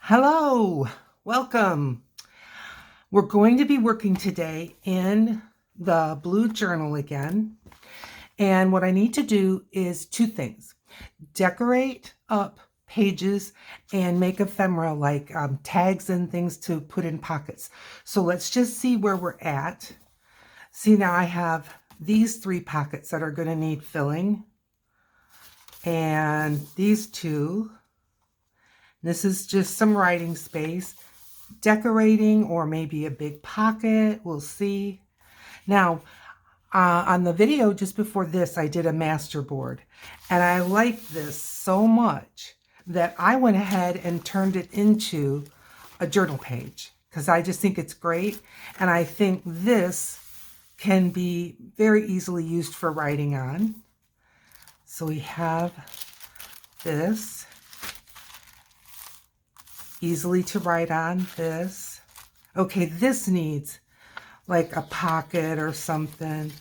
Hello, welcome. We're going to be working today in the blue journal again. And what I need to do is two things. Decorate up pages and make ephemera like tags and things to put in pockets. So let's just see where we're at. See, now I have these 3 pockets that are going to need filling. And these 2. This is just some writing space, decorating, or maybe a big pocket. We'll see. Now, on the video just before this, I did a master board, and I liked this so much that I went ahead and turned it into a journal page because I just think it's great, and I think this can be very easily used for writing on. So we have this. Easily to write on this. Okay, this needs like a pocket or something.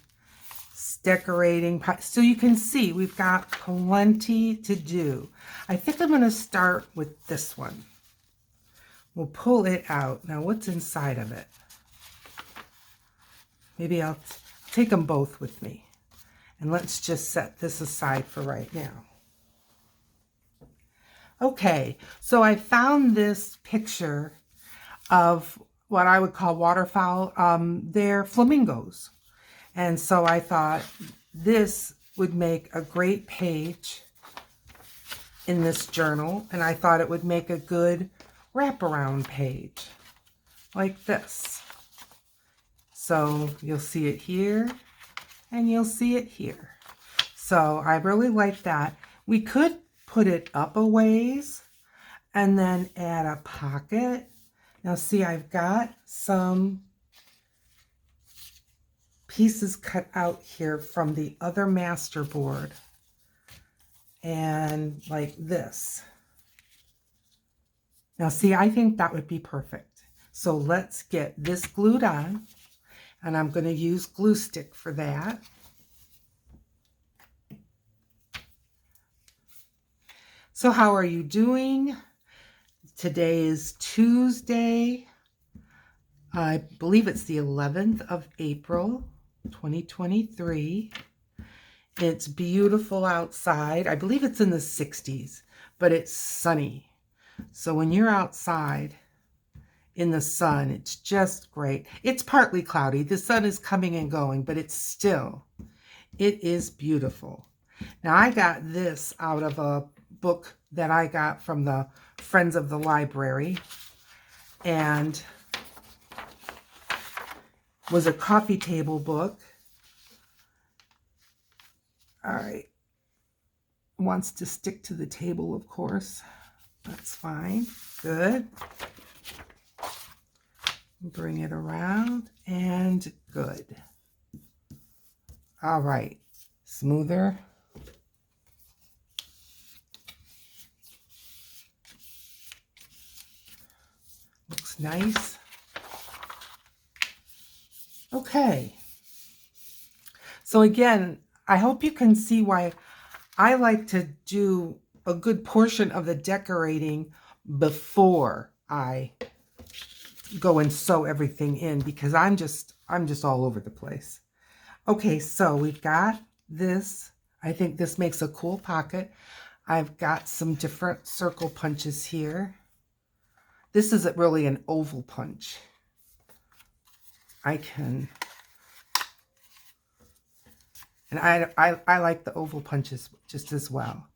It's decorating. So you can see we've got plenty to do. I think I'm going to start with this one. We'll pull it out. Now, what's inside of it? Maybe I'll take them both with me. And let's just set this aside for right now. Okay, so I found this picture of what I would call waterfowl. They're flamingos. And so I thought this would make a great page in this journal. And I thought it would make a good wraparound page like this. So you'll see it here and you'll see it here. So I really like that. We could put it up a ways and then add a pocket. Now see, I've got some pieces cut out here from the other master board, and like this. Now see, I think that would be perfect. So let's get this glued on, and I'm going to use glue stick for that. So how are you doing? Today is Tuesday. I believe it's the 11th of April, 2023. It's beautiful outside. I believe it's in the 60s, but it's sunny. So when you're outside in the sun, it's just great. It's partly cloudy. The sun is coming and going, but it is beautiful. Now I got this out of a book that I got from the Friends of the Library, and was a coffee table book. All right. Wants to stick to the table, of course. That's fine. Good. Bring it around and good. All right. Smoother. Looks nice. Okay. So again, I hope you can see why I like to do a good portion of the decorating before I go and sew everything in, because I'm just all over the place. Okay, so we've got this. I think this makes a cool pocket. I've got some different circle punches here. This isn't really an oval punch. And I like the oval punches just as well.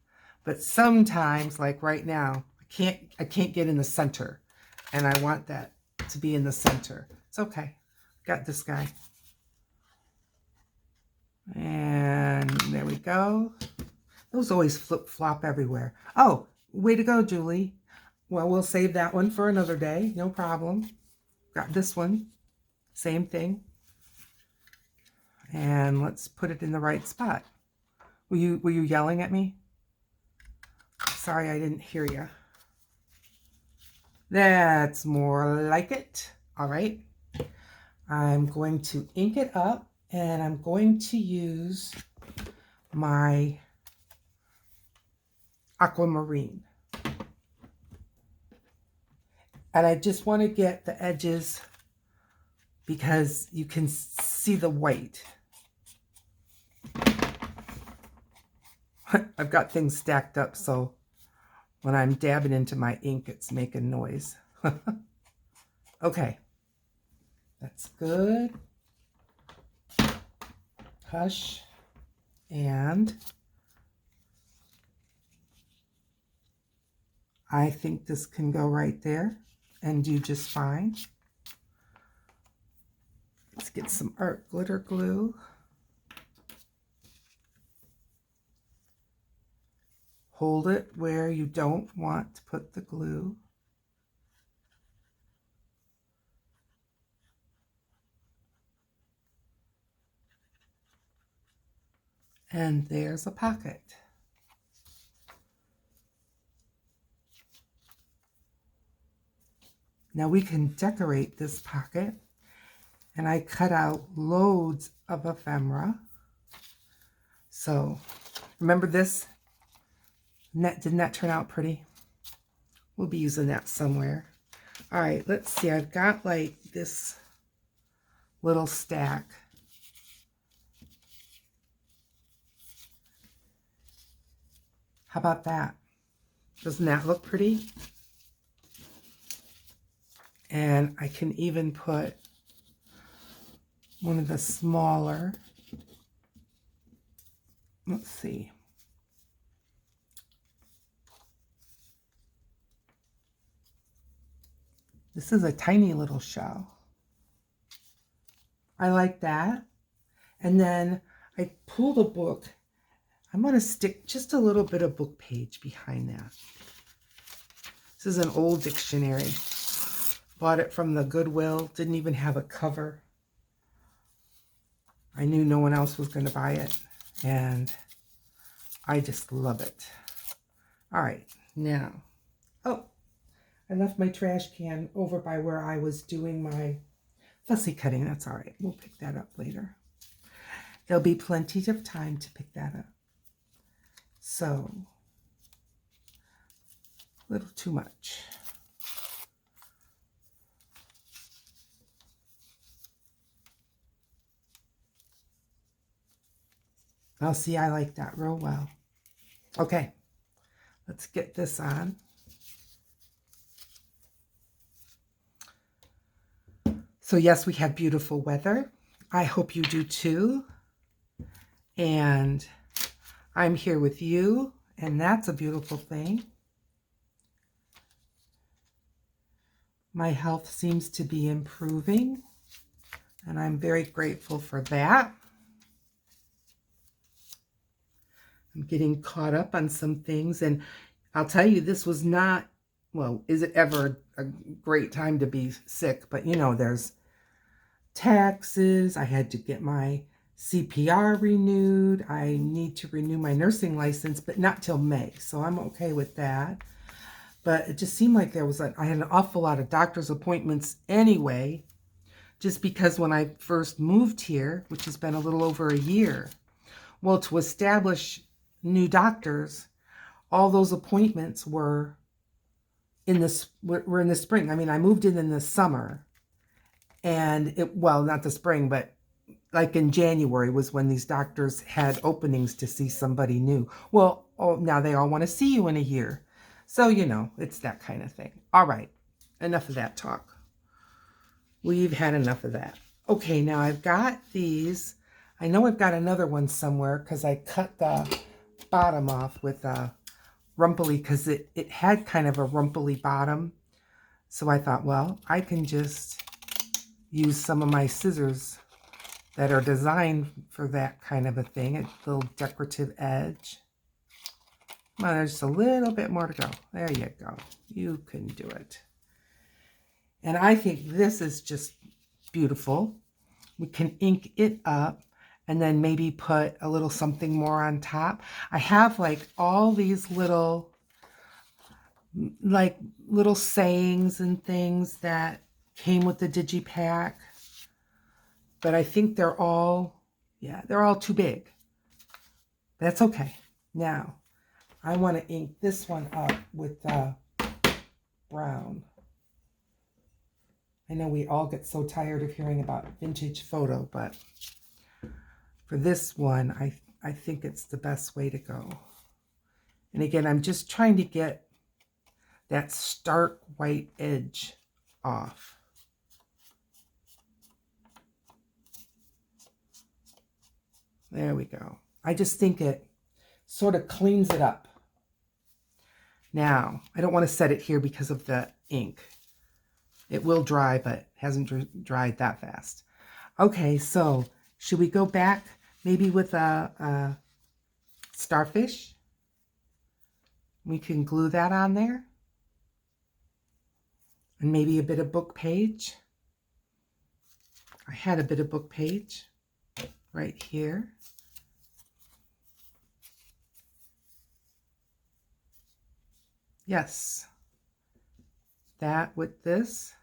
But sometimes, like right now, I can't get in the center, and I want that to be in the center. It's okay. Got this guy. And there we go. Those always flip-flop everywhere. Oh, way to go, Julie. Well, we'll save that one for another day. No problem. Got this one. Same thing. And let's put it in the right spot. Were you yelling at me? Sorry, I didn't hear you. That's more like it. All right. I'm going to ink it up, and I'm going to use my aquamarine. And I just want to get the edges because you can see the white. I've got things stacked up, so when I'm dabbing into my ink, it's making noise. Okay, that's good. Hush. And I think this can go right there and do just fine. Let's get some art glitter glue. Hold it where you don't want to put the glue. And there's a pocket. Now we can decorate this pocket. And I cut out loads of ephemera. So remember this? Didn't that turn out pretty? We'll be using that somewhere. All right, let's see. I've got like this little stack. How about that? Doesn't that look pretty? And I can even put one of the smaller, let's see. This is a tiny little shell. I like that. And then I pulled a book. I'm going to stick just a little bit of book page behind that. This is an old dictionary. Bought it from the Goodwill. Didn't even have a cover. I knew no one else was going to buy it. And I just love it. All right. Now. Oh. I left my trash can over by where I was doing my fussy cutting. That's all right. We'll pick that up later. There'll be plenty of time to pick that up. So, a little too much. Oh, see, I like that real well. Okay, let's get this on. So yes, we had beautiful weather. I hope you do too. And I'm here with you, and that's a beautiful thing. My health seems to be improving, and I'm very grateful for that. I'm getting caught up on some things, and I'll tell you, this was not, well, is it ever a great time to be sick? But you know, there's taxes. I had to get my CPR renewed. I need to renew my nursing license, but not till May. So I'm okay with that. But it just seemed like I had an awful lot of doctor's appointments anyway, just because when I first moved here, which has been a little over a year, well, to establish new doctors, all those appointments were in the spring. I mean, I moved in the summer. And well, not the spring, but like in January was when these doctors had openings to see somebody new. Well, now they all want to see you in a year. So, you know, it's that kind of thing. All right, enough of that talk. We've had enough of that. Okay, now I've got these. I know I've got another one somewhere because I cut the bottom off with a rumply because it had kind of a rumply bottom. So I thought, well, I can just use some of my scissors that are designed for that kind of a thing, a little decorative edge. Well, there's just a little bit more to go. There you go. You can do it. And I think this is just beautiful. We can ink it up and then maybe put a little something more on top. I have like all these little sayings and things that came with the Digipack, but I think they're all too big. That's okay. Now, I want to ink this one up with brown. I know we all get so tired of hearing about vintage photo, but for this one, I think it's the best way to go. And again, I'm just trying to get that stark white edge off. There we go. I just think it sort of cleans it up. Now, I don't want to set it here because of the ink. It will dry, but hasn't dried that fast. Okay, so should we go back maybe with a starfish? We can glue that on there. And maybe a bit of book page. I had a bit of book page right here. Yes. That with this.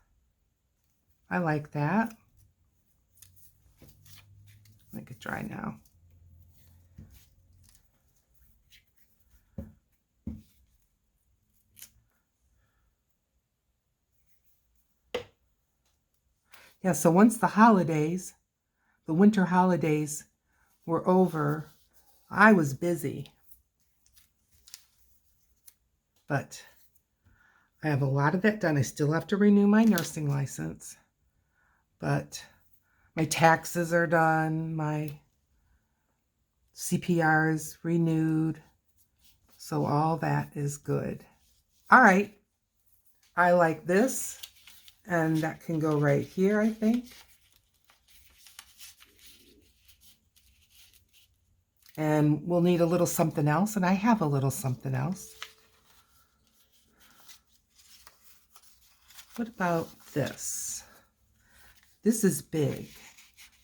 I like that. Make it dry now. Yeah, so once the holidays, the winter holidays were over, I was busy. But I have a lot of that done. I still have to renew my nursing license. But my taxes are done. My CPR is renewed. So all that is good. All right. I like this. And that can go right here, I think. And we'll need a little something else. And I have a little something else. What about this? This is big,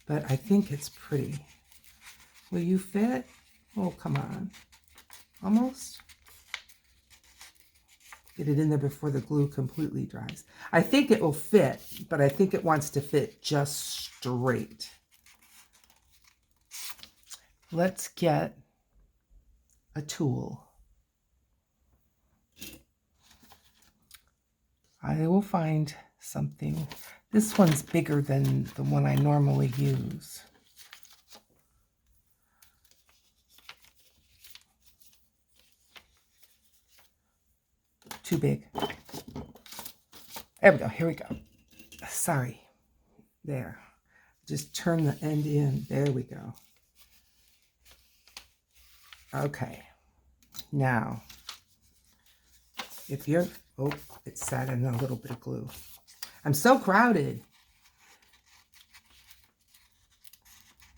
but I think it's pretty. Will you fit? Oh, come on. Almost. Get it in there before the glue completely dries. I think it will fit, but I think it wants to fit just straight. Let's get a tool. I will find something. This one's bigger than the one I normally use. Too big. There we go. Here we go. Sorry. There. Just turn the end in. There we go. Okay. Now, if you're... Oh, it sat in a little bit of glue. I'm so crowded.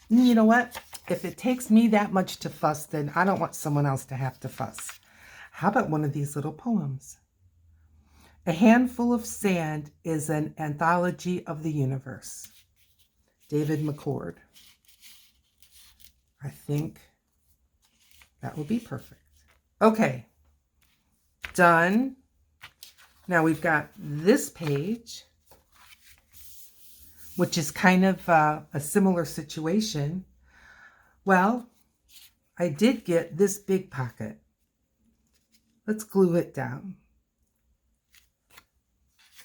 You know what? If it takes me that much to fuss, then I don't want someone else to have to fuss. How about one of these little poems? A Handful of Sand is an anthology of the universe. David McCord. I think that will be perfect. Okay. Done. Now we've got this page, which is kind of a similar situation. Well, I did get this big pocket. Let's glue it down.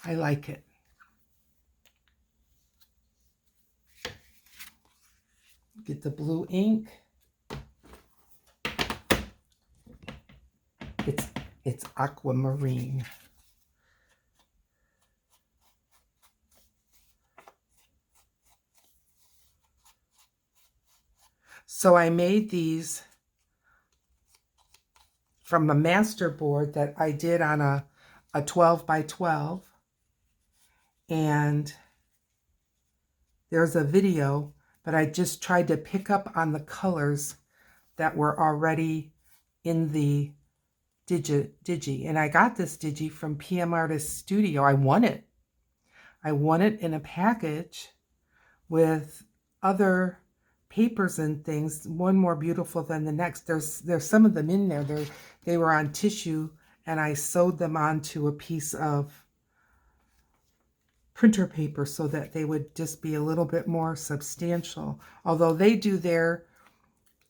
I like it. Get the blue ink. It's aquamarine. So I made these from a master board that I did on a 12 by 12. And there's a video, but I just tried to pick up on the colors that were already in the Digi. And I got this Digi from PM Artist Studio. I won it. I won it in a package with other papers and things, one more beautiful than the next. There's some of them in there. They were on tissue, and I sewed them onto a piece of printer paper so that they would just be a little bit more substantial. Although they do their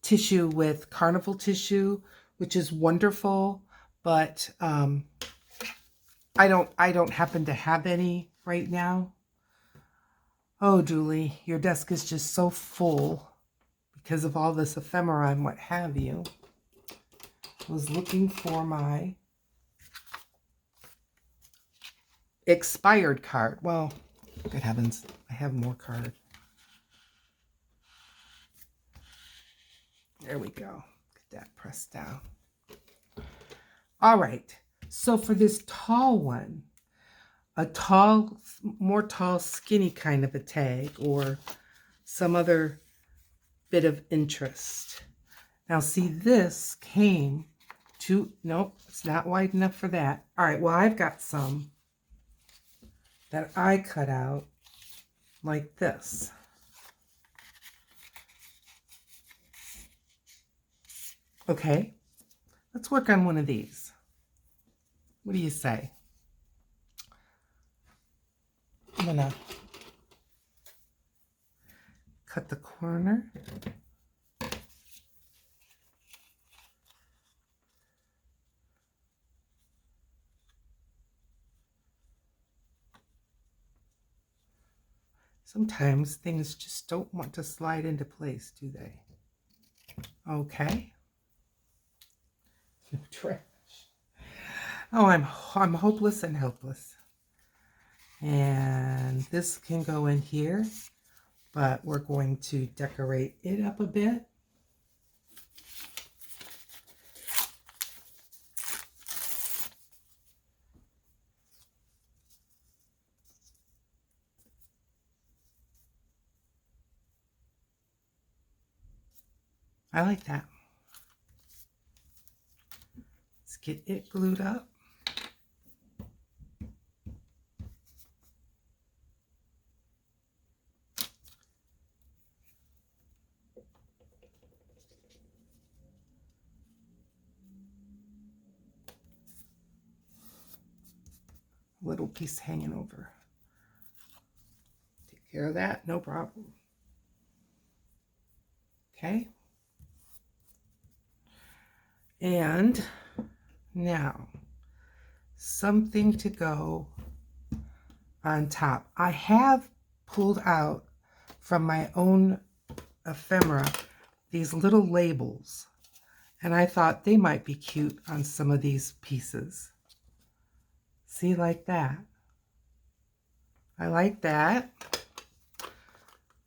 tissue with Carnival tissue, which is wonderful, but I don't happen to have any right now. Oh, Julie, your desk is just so full because of all this ephemera and what have you. I was looking for my expired card. Well, good heavens, I have more card. There we go. Get that pressed down. All right. So for this tall one, a tall, more tall, skinny kind of a tag or some other bit of interest. Now see, this came to, nope, it's not wide enough for that. All right, well, I've got some that I cut out like this. Okay, let's work on one of these. What do you say? I'm gonna cut the corner. Sometimes things just don't want to slide into place, do they? Okay. No trash. Oh, I'm hopeless and helpless. And this can go in here, but we're going to decorate it up a bit. I like that. Let's get it glued up. Little piece hanging over. Take care of that, no problem. Okay. And now, something to go on top. I have pulled out from my own ephemera these little labels, and I thought they might be cute on some of these pieces. See, like that. I like that.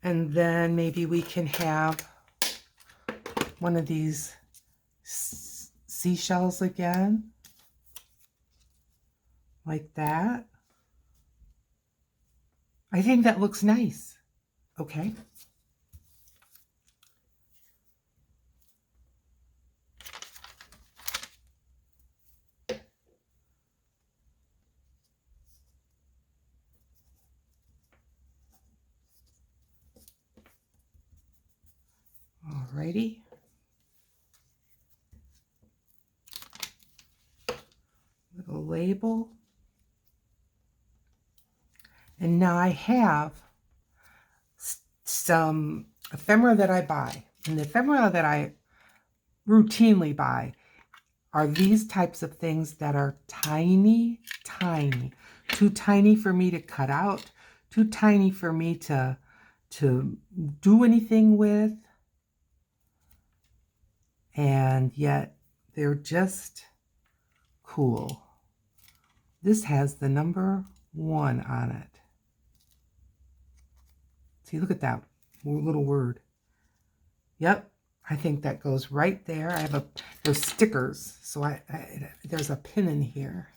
And then maybe we can have one of these seashells again, like that. I think that looks nice. Okay. Alrighty. Little label. And now I have some ephemera that I buy. And the ephemera that I routinely buy are these types of things that are tiny, tiny. Too tiny for me to cut out. Too tiny for me to do anything with. And yet they're just cool. This has the number 1 on it. See, look at that little word. Yep, I think that goes right there. I have those stickers, so there's a pin in here.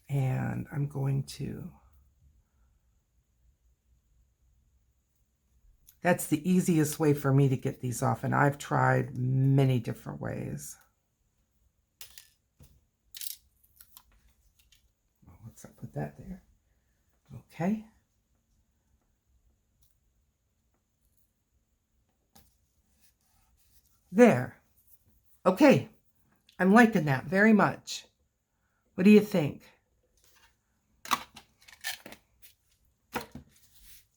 And I'm going to, that's the easiest way for me to get these off, and I've tried many different ways. Let's put that there. Okay. There. Okay. I'm liking that very much. What do you think?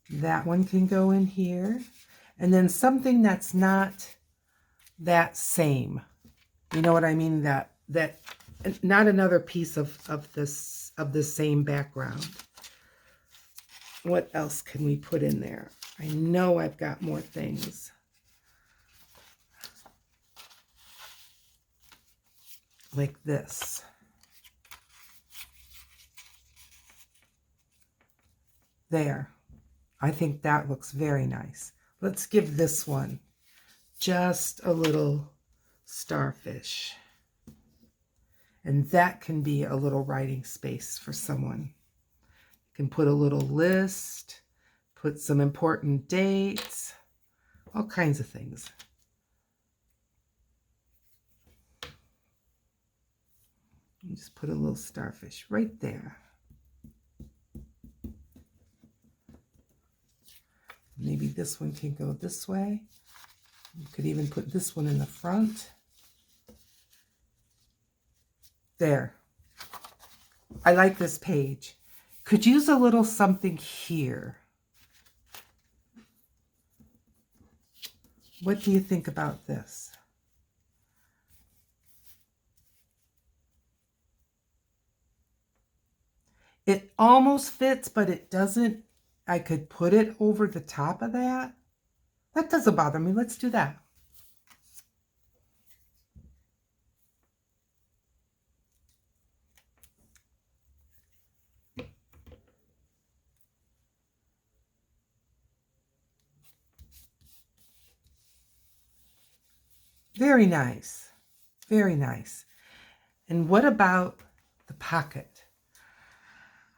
That one can go in here. And then something that's not that same. You know what I mean? That not another piece of the same background. What else can we put in there? I know I've got more things. Like this. There. I think that looks very nice. Let's give this one just a little starfish. And that can be a little writing space for someone. You can put a little list, put some important dates, all kinds of things. You just put a little starfish right there. Maybe this one can go this way. You could even put this one in the front. There. I like this page. Could use a little something here. What do you think about this? It almost fits, but it doesn't. I could put it over the top of that. That doesn't bother me. Let's do that. Very nice. Very nice. And what about the pocket?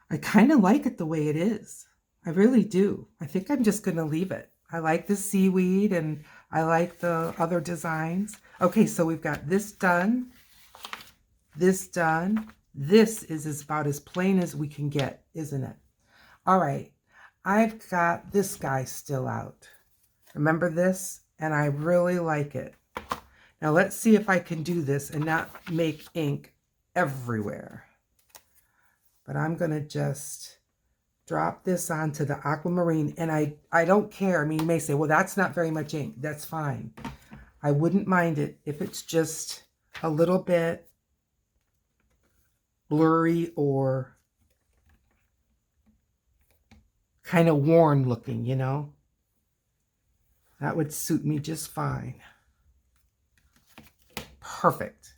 I kind of like it the way it is. I really do. I think I'm just going to leave it. I like the seaweed and I like the other designs. Okay, so we've got this done. This done. This is about as plain as we can get, isn't it? All right. I've got this guy still out. Remember this? And I really like it. Now let's see if I can do this and not make ink everywhere. But I'm going to just drop this onto the aquamarine. And I don't care. I mean, you may say, well, that's not very much ink. That's fine. I wouldn't mind it if it's just a little bit blurry or kind of worn looking, you know. That would suit me just fine. Perfect.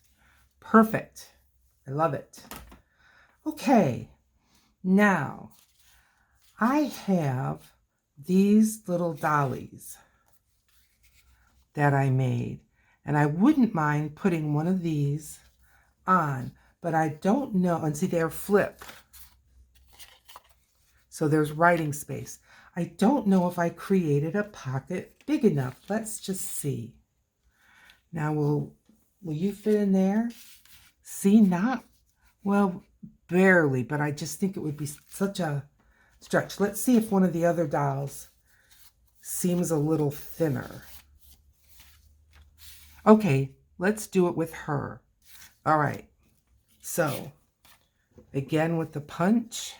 Perfect. I love it. Okay. Now, I have these little dollies that I made. And I wouldn't mind putting one of these on. But I don't know. And see, they're flip. So there's writing space. I don't know if I created a pocket big enough. Let's just see. Now, will you fit in there? See, not, well, barely, but I just think it would be such a stretch. Let's see if one of the other dolls seems a little thinner. Okay, let's do it with her. All right. So, again with the punch.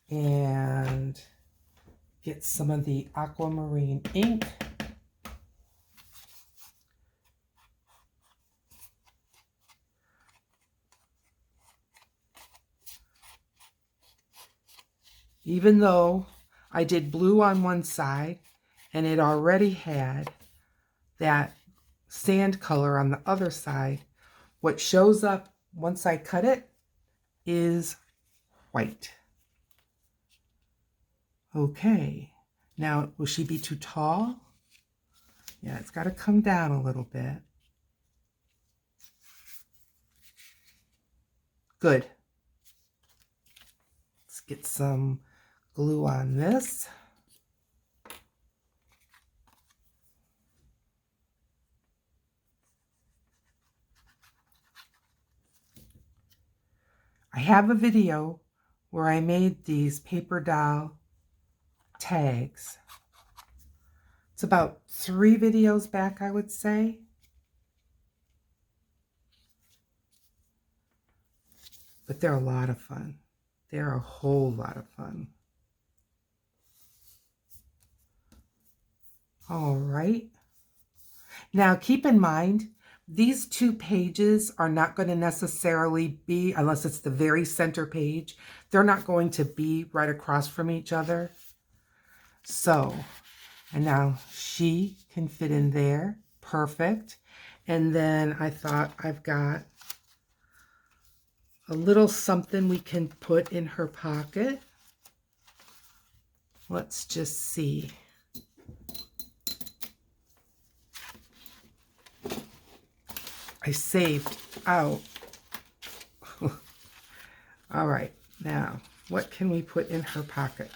And get some of the aquamarine ink. Even though I did blue on one side and it already had that sand color on the other side, what shows up once I cut it is white. Okay, now will she be too tall? Yeah, it's got to come down a little bit. Good. Let's get some glue on this. I have a video where I made these paper doll tags. It's about 3 videos back, I would say. But they're a lot of fun. They're a whole lot of fun. All right. Now keep in mind, These two pages are not going to necessarily be, unless it's the very center page, they're not going to be right across from each other. So, and now she can fit in there. Perfect. And then I thought I've got a little something we can put in her pocket. Let's just see. I saved out. All right, now what can we put in her pocket?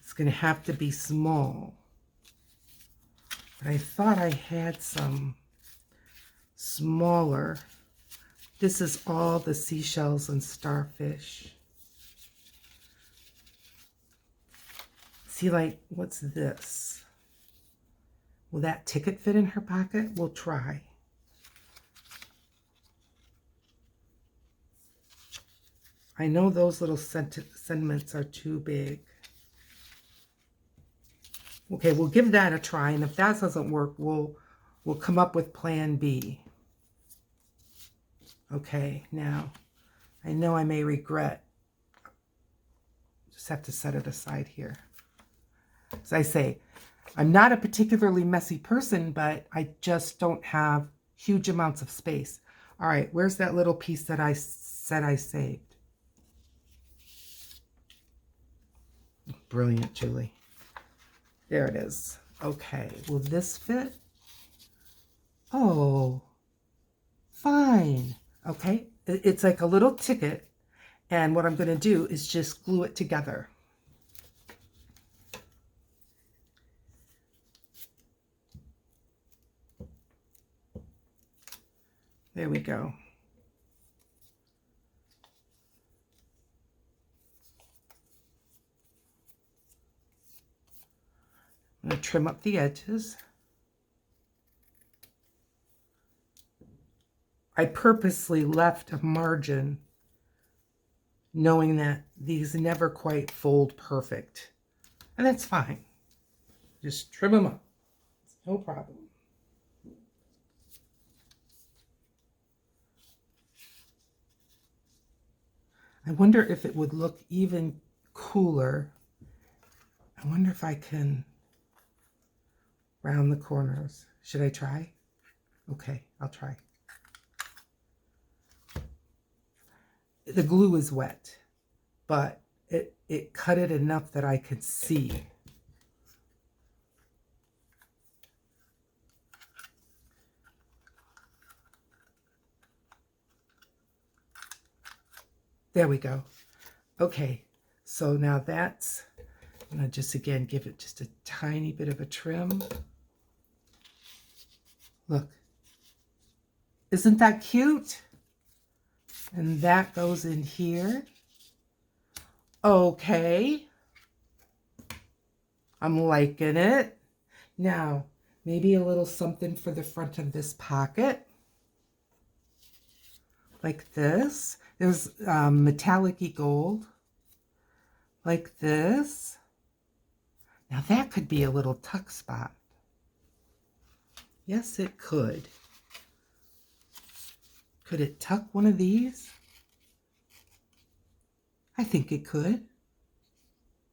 It's going to have to be small. But I thought I had some smaller. This is all the seashells and starfish. See, like, what's this? Will that ticket fit in her pocket? We'll try. I know those little sentiments are too big. Okay, we'll give that a try, and if that doesn't work, we'll come up with plan B. Okay, now, I know I may regret. Just have to set it aside here. As I say, I'm not a particularly messy person, but I just don't have huge amounts of space. All right, where's that little piece that I said I saved? Brilliant, Julie. There it is. Okay, will this fit? Oh, fine. Okay, it's like a little ticket, and what I'm going to do is just glue it together. There we go. I'm going to trim up the edges. I purposely left a margin knowing that these never quite fold perfect. And that's fine. Just trim them up. It's no problem. I wonder if it would look even cooler. I wonder if I can round the corners. Should I try? Okay, I'll try. The glue is wet, but it cut it enough that I could see. There we go. Okay, so now that's, I'm going to just again give it just a tiny bit of a trim. Look, isn't that cute? And that goes in here. Okay. I'm liking it. Now, maybe a little something for the front of this pocket. Like this. There's metallic-y gold. Like this. Now that could be a little tuck spot. Yes, it could. Could it tuck one of these? I think it could.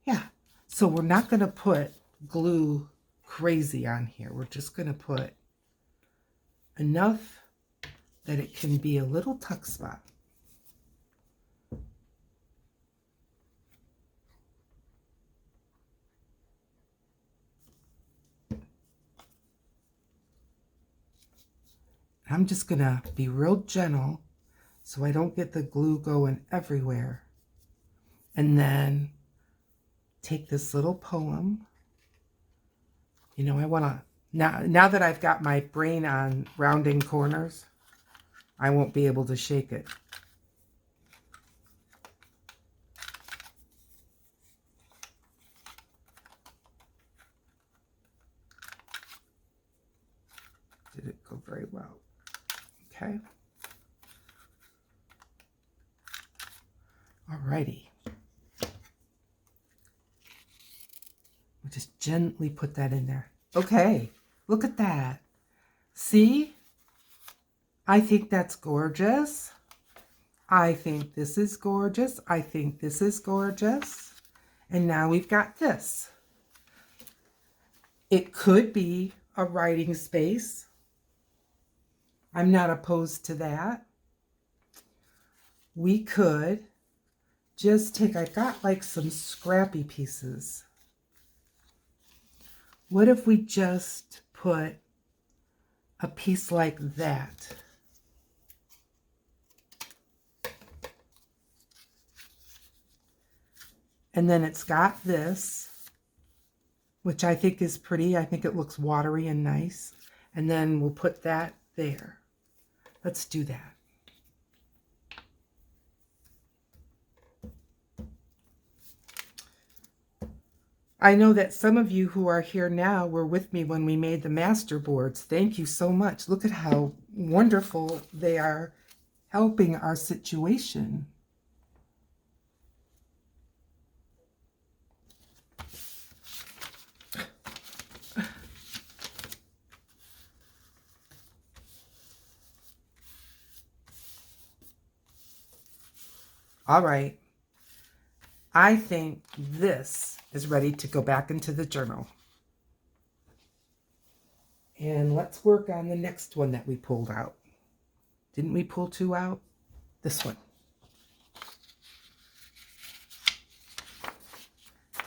Yeah. So we're not going to put glue crazy on here. We're just going to put enough that it can be a little tuck spot. I'm just going to be real gentle so I don't get the glue going everywhere. And then take this little poem. You know, I want to, now that I've got my brain on rounding corners, I won't be able to shake it. Did it go very well? Okay. Alrighty. We'll just gently put that in there. Okay, look at that. See? I think that's gorgeous. I think this is gorgeous. I think this is gorgeous. And now we've got this. It could be a writing space. I'm not opposed to that. We could just take, I've got like some scrappy pieces. What if we just put a piece like that? And then it's got this, which I think is pretty. I think it looks watery and nice. And then we'll put that there. Let's do that. I know that some of you who are here now were with me when we made the master boards. Thank you so much. Look at how wonderful they are helping our situation. All right. I think this is ready to go back into the journal. And let's work on the next one that we pulled out. Didn't we pull two out? This one.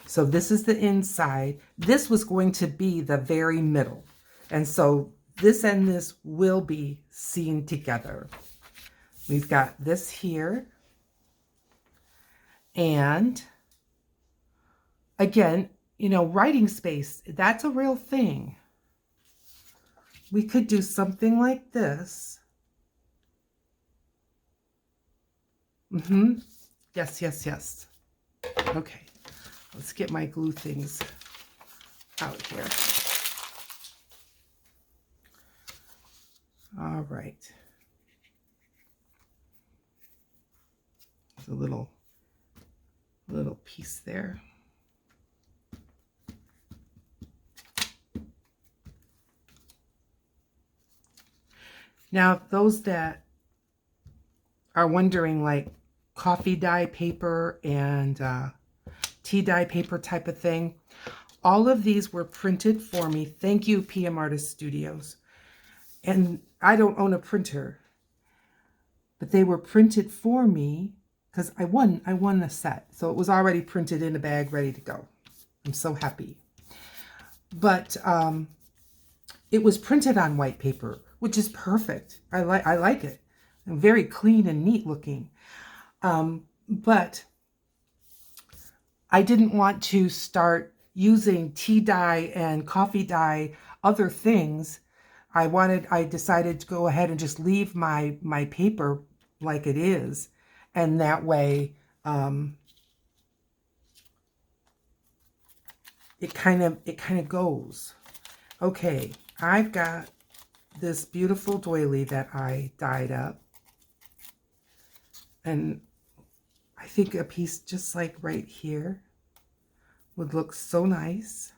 So this is the inside. This was going to be the very middle. And so this and this will be seen together. We've got this here. And again, you know, writing space, that's a real thing. We could do something like this. Yes, yes, yes. Okay, let's get my glue things out here. All right. There's a little piece there. Now, those that are wondering, like coffee dye paper and tea dye paper type of thing, all of these were printed for me. Thank you, PM Artist Studios. And I don't own a printer, but they were printed for me because I won the set. So it was already printed in a bag, ready to go. I'm so happy. But it was printed on white paper, which is perfect. I like it. Very clean and neat looking. But I didn't want to start using tea dye and coffee dye, other things. I decided to go ahead and just leave my paper like it is. And that way, it kind of goes. Okay, I've got this beautiful doily that I dyed up. And I think a piece just like right here would look so nice.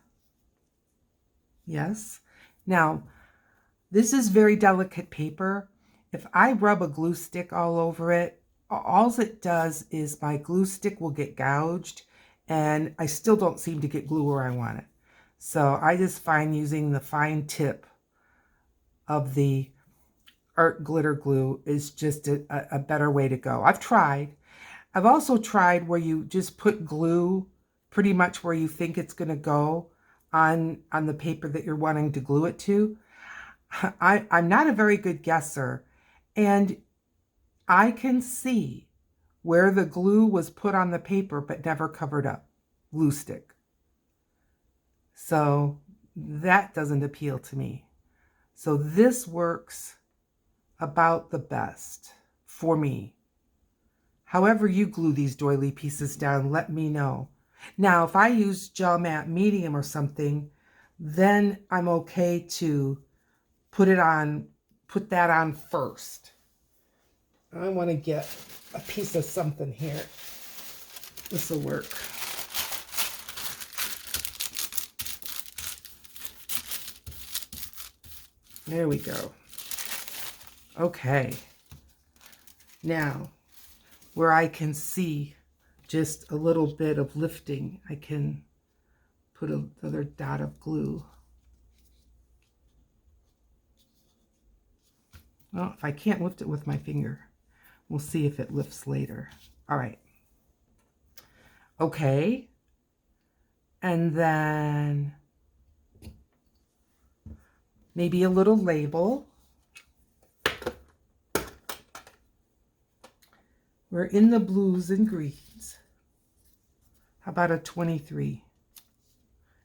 Yes. Now, this is very delicate paper. If I rub a glue stick all over it, all it does is my glue stick will get gouged, and I still don't seem to get glue where I want it. So I just find using the fine tip of the art glitter glue is just a better way to go. I've tried. I've also tried where you just put glue pretty much where you think it's going to go on the paper that you're wanting to glue it to. I'm not a very good guesser, and I can see where the glue was put on the paper but never covered up. Glue stick. So that doesn't appeal to me. So this works about the best for me. However you glue these doily pieces down, let me know. Now, if I use gel matte medium or something, then I'm okay to put that on first. I want to get a piece of something here. This will work. There we go. Okay. Now, where I can see just a little bit of lifting, I can put another dot of glue. Well, if I can't lift it with my finger, we'll see if it lifts later. All right. Okay. And then maybe a little label. We're in the blues and greens. How about a 23?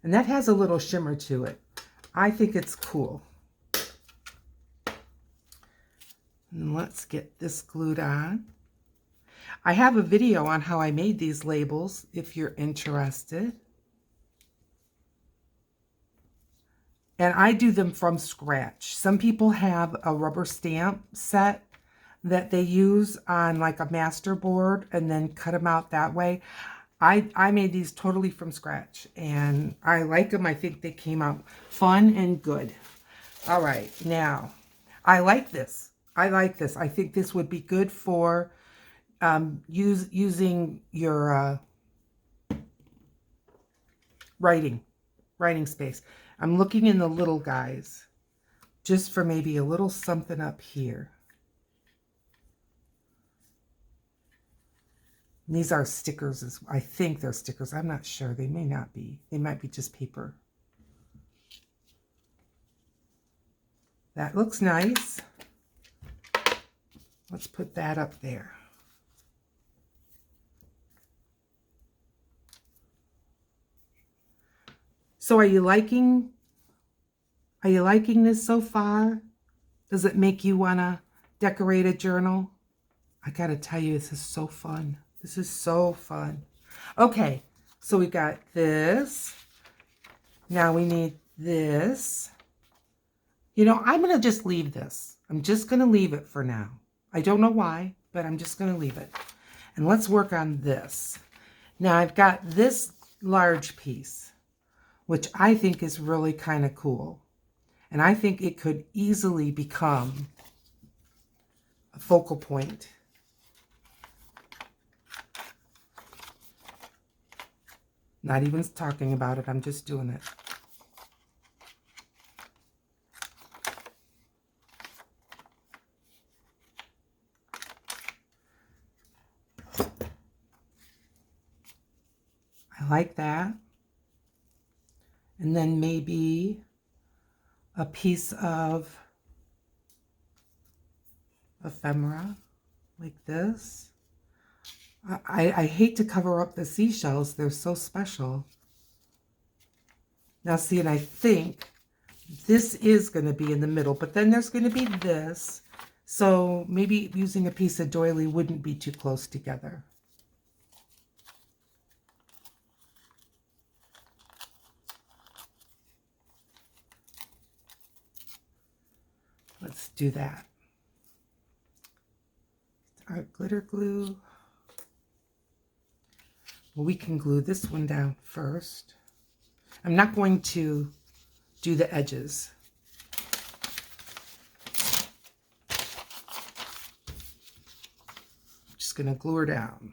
And that has a little shimmer to it. I think it's cool. And let's get this glued on. I have a video on how I made these labels if you're interested. And I do them from scratch. Some people have a rubber stamp set that they use on like a master board and then cut them out that way. I made these totally from scratch and I like them. I think they came out fun and good. All right, now I like this. I like this. I think this would be good for using your writing space. I'm looking in the little guys just for maybe a little something up here. And these are stickers. I think they're stickers. I'm not sure. They may not be. They might be just paper. That looks nice. Let's put that up there. So are you liking this so far? Does it make you want to decorate a journal? I got to tell you, this is so fun. This is so fun. Okay, so we got this. Now we need this. You know, I'm going to just leave this. I'm just going to leave it for now. I don't know why, but I'm just going to leave it. And let's work on this. Now I've got this large piece, which I think is really kind of cool. And I think it could easily become a focal point. Not even talking about it, I'm just doing it. I like that. And then maybe a piece of ephemera like this. I hate to cover up the seashells. They're so special. Now see, and I think this is going to be in the middle, but then there's going to be this. So maybe using a piece of doily wouldn't be too close together. Let's do that. Our glitter glue. Well, we can glue this one down first. I'm not going to do the edges. I'm just going to glue her down.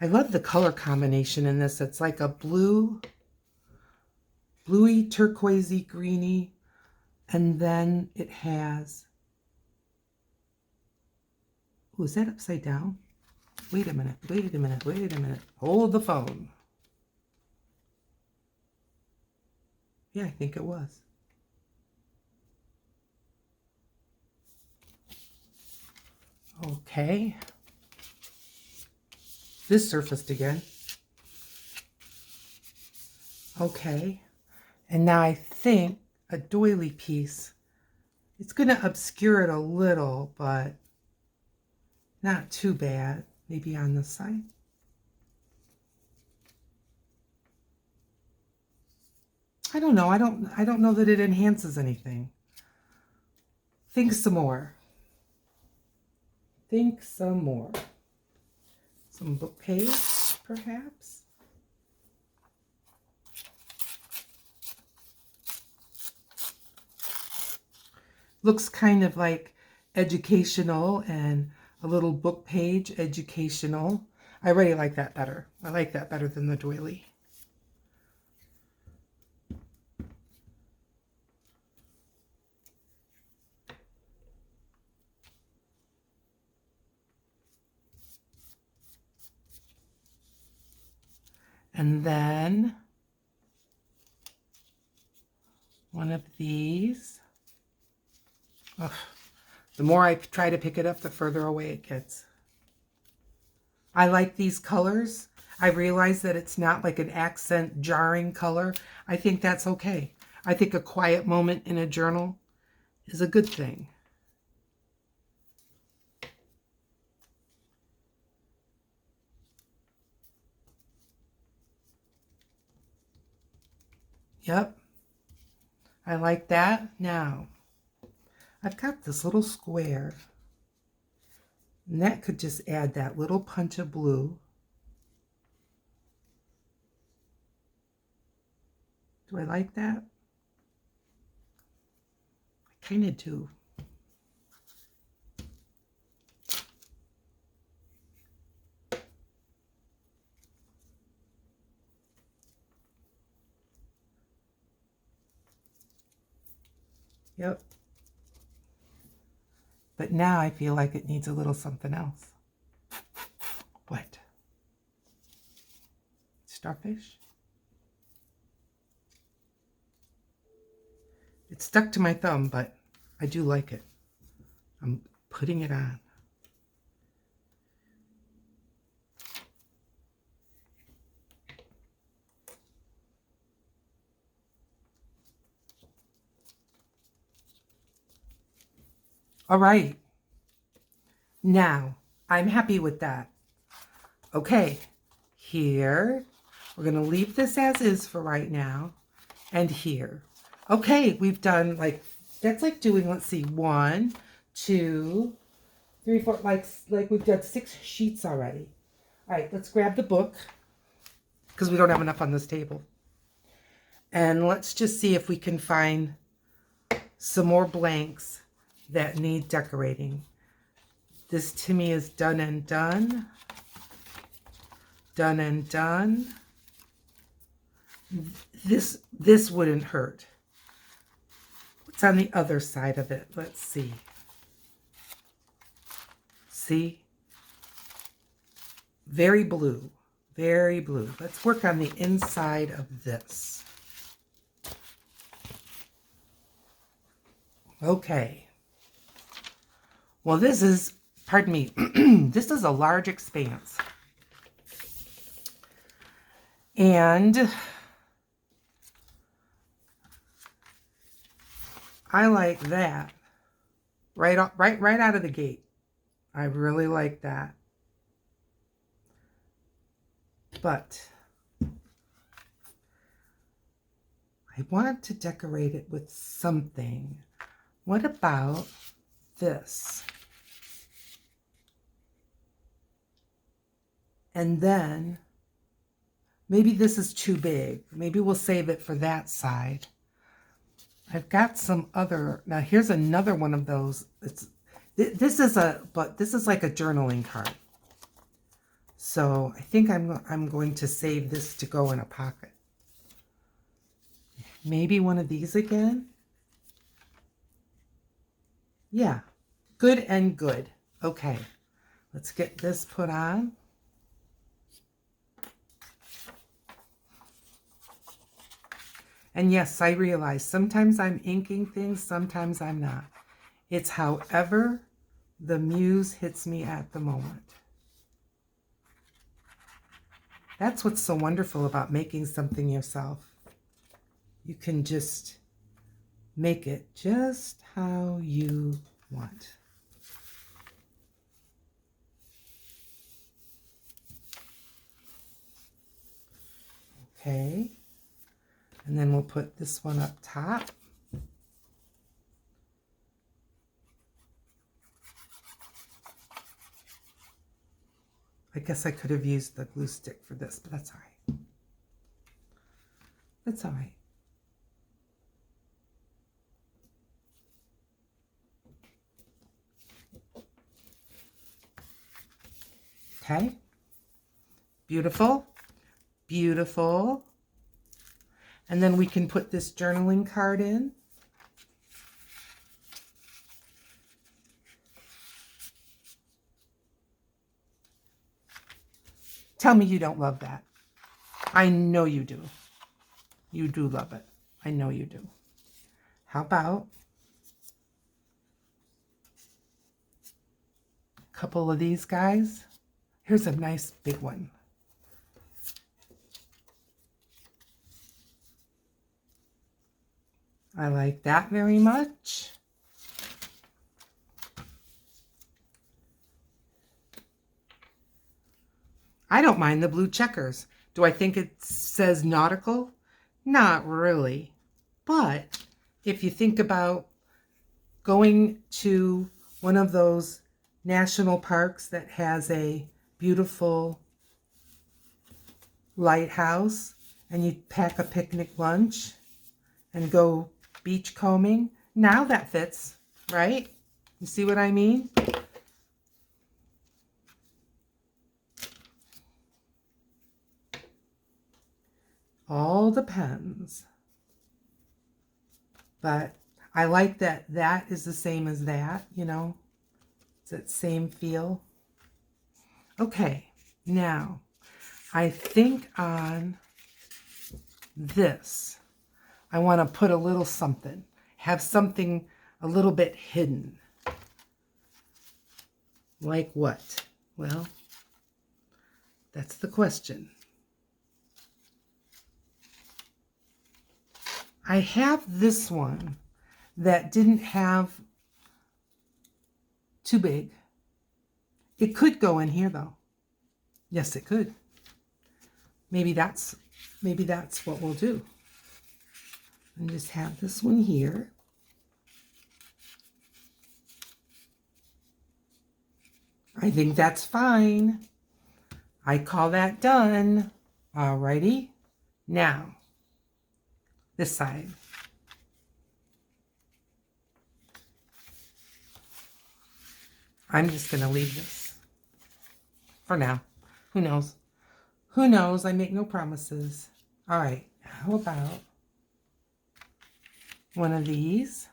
I love the color combination in this. It's like a bluey, turquoisey, greeny, and then it has, oh, is that upside down? Wait a minute, wait a minute, wait a minute. Hold the phone. Yeah, I think it was. Okay. This surfaced again. Okay. And now I think a doily piece, it's going to obscure it a little, but not too bad. Maybe on the side. I don't know. I don't know that it enhances anything. Think some more. think some more. Some book page, perhaps. Looks kind of like educational and a little book page, educational. I really like that better. I like that better than the doily. And then one of these. Ugh. The more I try to pick it up, the further away it gets. I like these colors. I realize that it's not like an accent jarring color. I think that's okay. I think a quiet moment in a journal is a good thing. Yep. I like that. Now, I've got this little square. And that could just add that little punch of blue. Do I like that? I kind of do. Yep. But now I feel like it needs a little something else. What? Starfish? It's stuck to my thumb, but I do like it. I'm putting it on. All right. Now, I'm happy with that. Okay, here. We're going to leave this as is for right now. And here. Okay, we've done like, that's like doing, let's see, 1, 2, 3, 4, like we've done 6 sheets already. All right, let's grab the book because we don't have enough on this table. And let's just see if we can find some more blanks that need decorating. This to me is done and done. Done and done. This wouldn't hurt. What's on the other side of it? Let's see. See? Very blue. Very blue. Let's work on the inside of this. Okay. Well, this is, pardon me, this is a large expanse. And I like that right out of the gate. I really like that. But I want to decorate it with something. What about this? And then maybe this is too big. Maybe we'll save it for that side. I've got some other, now here's another one of those. This is like a journaling card. So I think I'm going to save this to go in a pocket. Maybe one of these again. Yeah, good and good. Okay, let's get this put on. And yes, I realize sometimes I'm inking things, sometimes I'm not. It's however the muse hits me at the moment. That's what's so wonderful about making something yourself. You can just make it just how you want. Okay. And then we'll put this one up top. I guess I could have used the glue stick for this, but that's all right. That's all right. Okay. Beautiful. Beautiful. And then we can put this journaling card in. Tell me you don't love that. I know you do. You do love it. I know you do. How about a couple of these guys? Here's a nice big one. I like that very much. I don't mind the blue checkers. Do I think it says nautical? Not really. But if you think about going to one of those national parks that has a beautiful lighthouse and you pack a picnic lunch and go beach combing, now that fits, right? You see what I mean? All depends. But I like that that is the same as that, you know. It's that same feel. Okay, now I think on this, I want to put a little something. Have something a little bit hidden. Like what? Well, that's the question. I have this one that didn't have too big. It could go in here though. Yes, it could. Maybe that's what we'll do. And just have this one here. I think that's fine. I call that done. Alrighty. Now, this side. I'm just going to leave this for now. Who knows? Who knows? I make no promises. All right. How about one of these?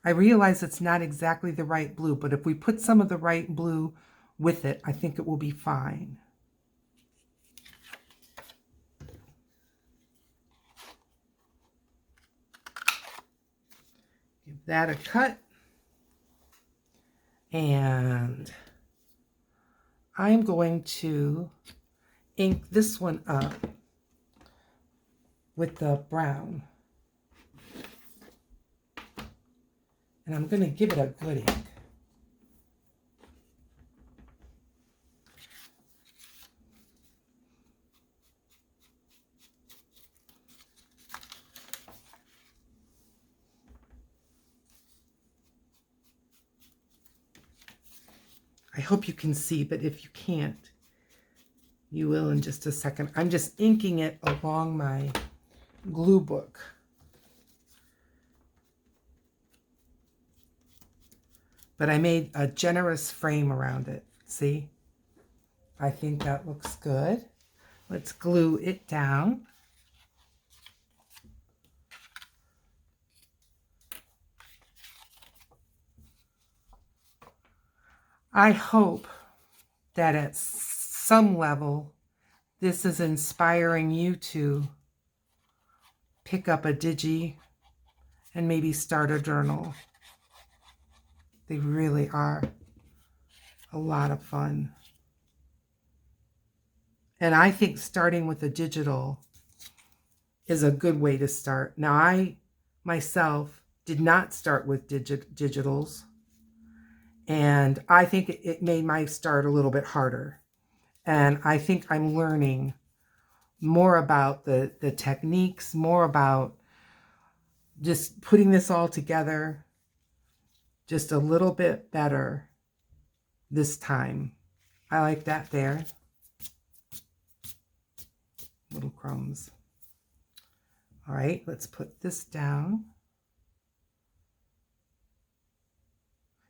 I realize it's not exactly the right blue, but if we put some of the right blue with it, I think it will be fine. Give that a cut. And I'm going to ink this one up with the brown. And I'm going to give it a good ink. I hope you can see, but if you can't, you will in just a second. I'm just inking it along my glue book. But I made a generous frame around it. See? I think that looks good. Let's glue it down. I hope that at some level, this is inspiring you to pick up a digi and maybe start a journal. They really are a lot of fun. And I think starting with a digital is a good way to start. Now, I myself did not start with digitals. And I think it made my start a little bit harder. And I think I'm learning more about the techniques, more about just putting this all together just a little bit better this time. I like that there. Little crumbs. All right, let's put this down.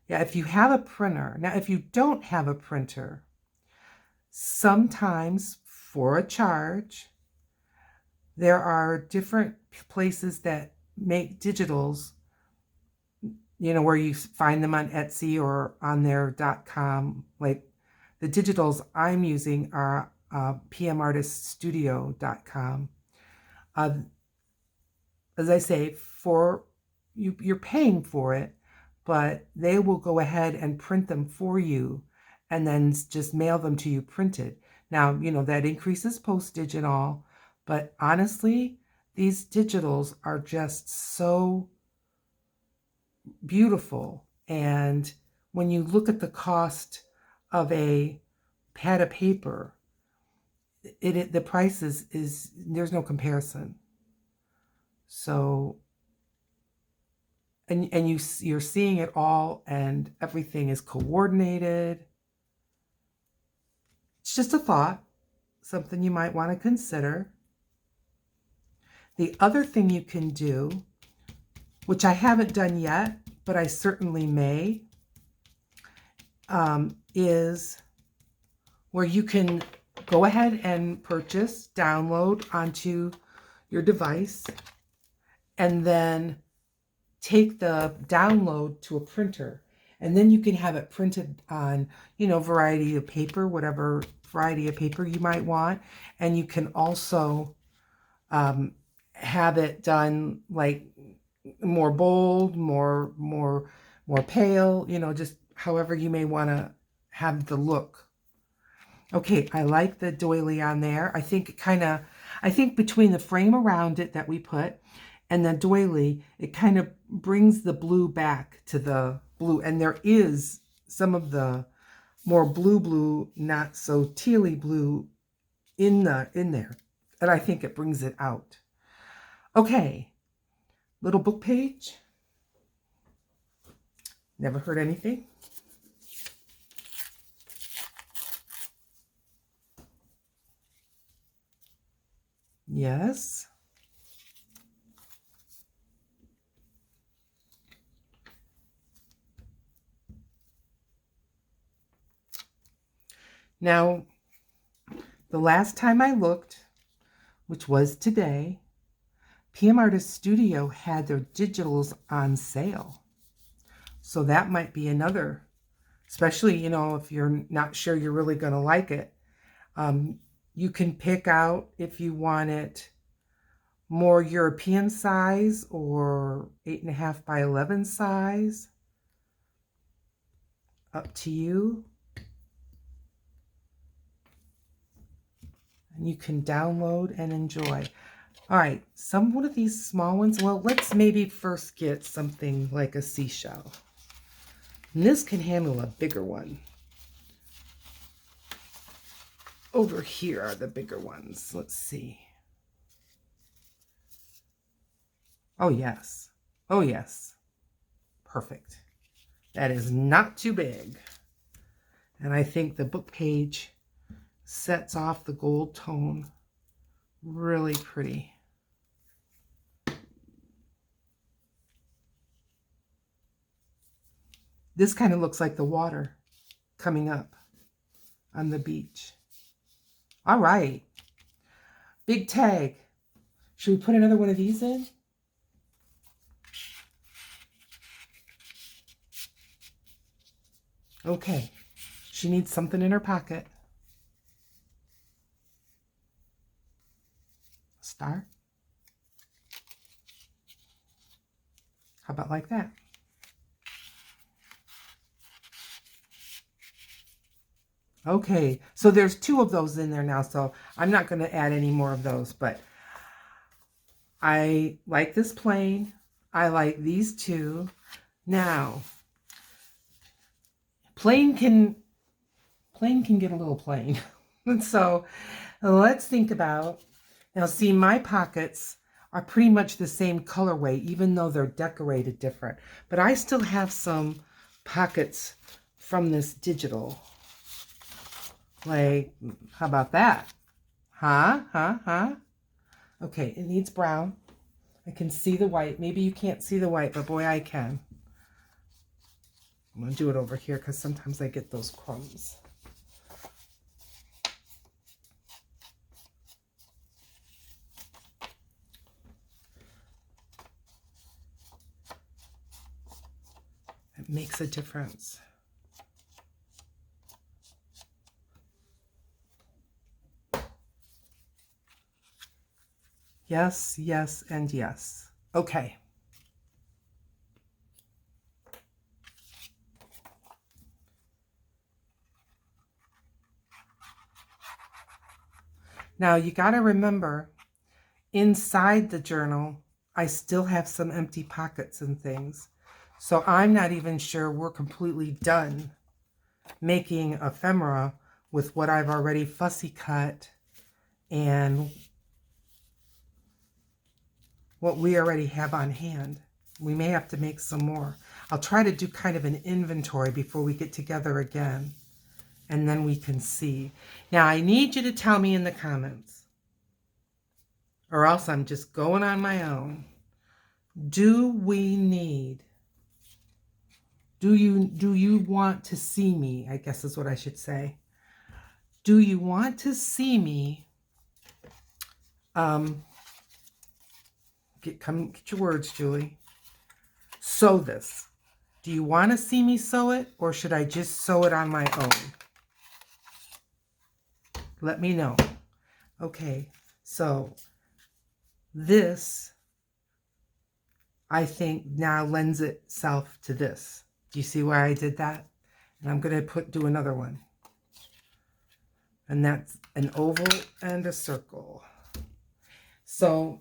Yeah, if you have a printer. Now, if you don't have a printer, sometimes for a charge, there are different places that make digitals, you know, where you find them on Etsy or on their .com. Like the digitals I'm using are pmartiststudio.com. As I say, for you, you're paying for it, but they will go ahead and print them for you and then just mail them to you printed. Now, you know, that increases postage and all, but honestly, these digitals are just so beautiful. And when you look at the cost of a pad of paper, the price is there's no comparison. So, and you're seeing it all, and everything is coordinated. It's just a thought, something you might want to consider. The other thing you can do, which I haven't done yet, but I certainly may, is where you can go ahead and purchase, download onto your device, and then take the download to a printer. And then you can have it printed on, you know, variety of paper, whatever variety of paper you might want. And you can also have it done like more bold, more pale, you know, just however you may want to have the look. Okay, I like the doily on there. I think between the frame around it that we put and the doily, it kind of brings the blue back to the blue. And there is some of the more blue, not so tealy blue in there. And I think it brings it out. Okay, little book page. Never heard anything. Yes. Now, the last time I looked, which was today, PM Artist Studio had their digitals on sale. So that might be another, especially, you know, if you're not sure you're really going to like it. You can pick out if you want it more European size or 8.5 by 11 size. Up to you. And you can download and enjoy. All right, one of these small ones. Well, let's maybe first get something like a seashell. And this can handle a bigger one. Over here are the bigger ones. Let's see. Oh, yes. Oh, yes. Perfect. That is not too big. And I think the book page sets off the gold tone really pretty. This kind of looks like the water coming up on the beach. All right. Big tag. Should we put another one of these in? Okay. She needs something in her pocket. Star. How about like that? Okay, so there's 2 of those in there now, so I'm not going to add any more of those, but I like this plain. I like these 2. Now, plain can get a little plain. And so let's think about, now see, my pockets are pretty much the same colorway, even though they're decorated different. But I still have some pockets from this digital. Like, how about that? Huh? Okay, it needs brown. I can see the white. Maybe you can't see the white, but boy, I can. I'm going to do it over here because sometimes I get those crumbs. It makes a difference. Yes, yes, and yes. Okay. Now you got to remember, inside the journal, I still have some empty pockets and things. So I'm not even sure we're completely done making ephemera with what I've already fussy cut and what we already have on hand. We may have to make some more. I'll try to do kind of an inventory before we get together again, and then we can see. Now, I need you to tell me in the comments, or else I'm just going on my own. Do we need, do you want to see me, I guess is what I should say. Do you want to see me, get your words, Julie, sew this? Do you want to see me sew it, or should I just sew it on my own? Let me know. Okay, so this, I think, now lends itself to this. Do you see why I did that? And I'm going to do another one. And that's an oval and a circle. So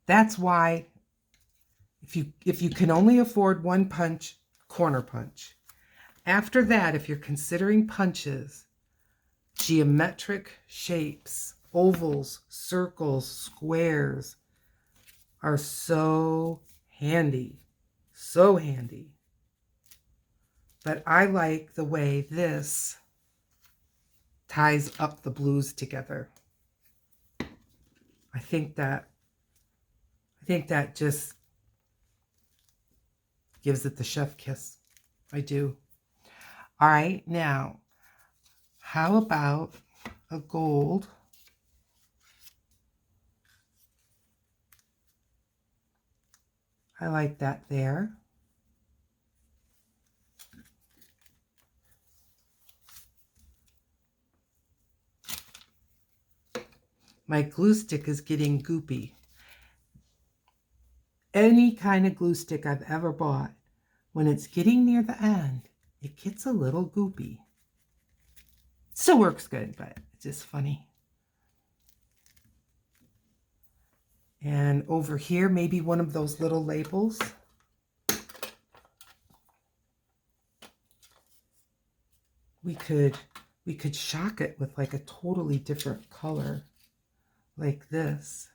that's why if you can only afford one punch, corner punch. After that, if you're considering punches, geometric shapes, ovals, circles, squares are so handy. So handy. But I like the way this ties up the blues together. I think that just gives it the chef kiss. I do. All right, now, how about a gold? I like that there. My glue stick is getting goopy. Any kind of glue stick I've ever bought, when it's getting near the end, it gets a little goopy. Still works good, but it's just funny. And over here, maybe one of those little labels. We could shock it with like a totally different color, like this.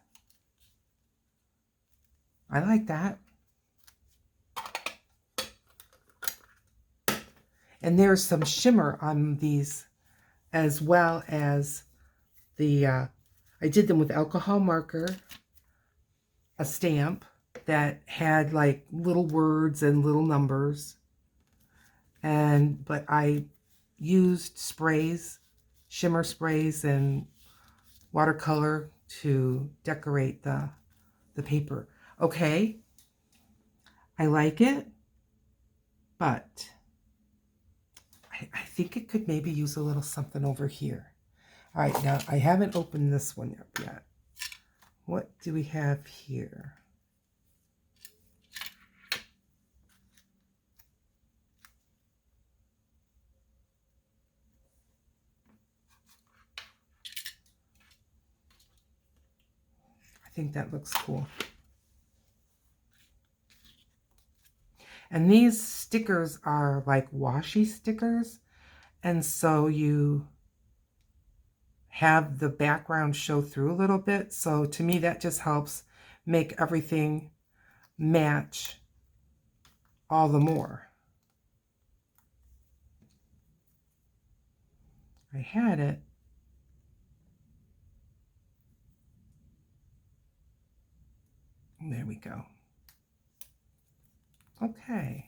I like that. And there's some shimmer on these, as well as the, I did them with alcohol marker, a stamp that had like little words and little numbers. But I used sprays, shimmer sprays and watercolor to decorate the paper. Okay, I like it, but I think it could maybe use a little something over here. All right, now I haven't opened this one up yet. What do we have here? I think that looks cool. And these stickers are like washi stickers. And so you have the background show through a little bit. So to me, that just helps make everything match all the more. I had it. There we go. Okay.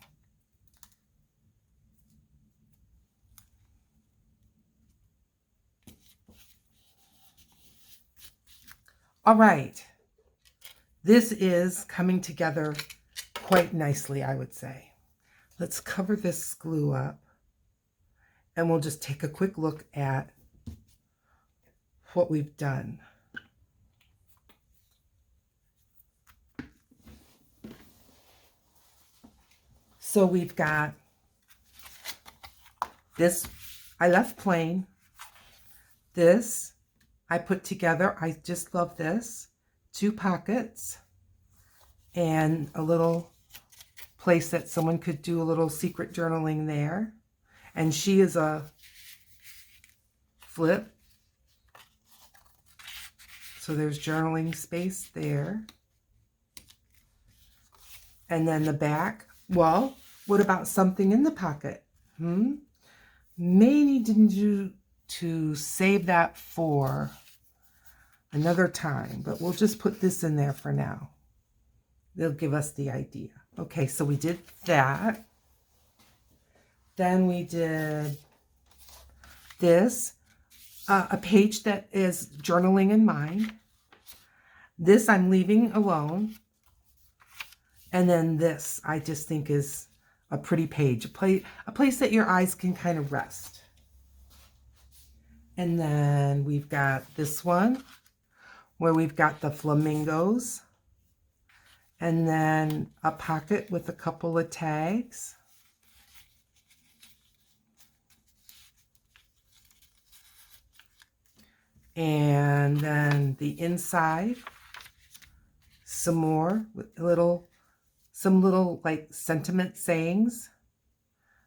All right. This is coming together quite nicely, I would say. Let's cover this glue up, and we'll just take a quick look at what we've done. So we've got this, I left plain. This I put together. I just love this. 2 pockets and a little place that someone could do a little secret journaling there. And she is a flip. So there's journaling space there. And then the back. Well, what about something in the pocket? May need to save that for another time, but we'll just put this in there for now. They'll give us the idea. Okay, so we did that. Then we did this, a page that is journaling in mind. This I'm leaving alone. And then this I just think is a pretty page, a place that your eyes can kind of rest. And then we've got this one where we've got the flamingos, and then a pocket with a couple of tags. And then the inside, some more with some little like sentiment sayings.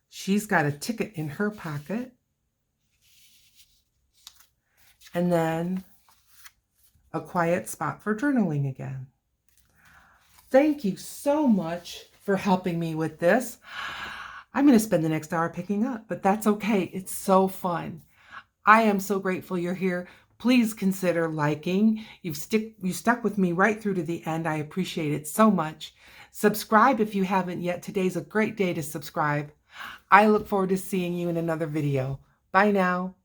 She's got a ticket in her pocket. And then a quiet spot for journaling again. Thank you so much for helping me with this. I'm going to spend the next hour picking up, but that's okay. It's so fun. I am so grateful you're here. Please consider liking. You stuck with me right through to the end. I appreciate it so much. Subscribe if you haven't yet. Today's a great day to subscribe. I look forward to seeing you in another video. Bye now.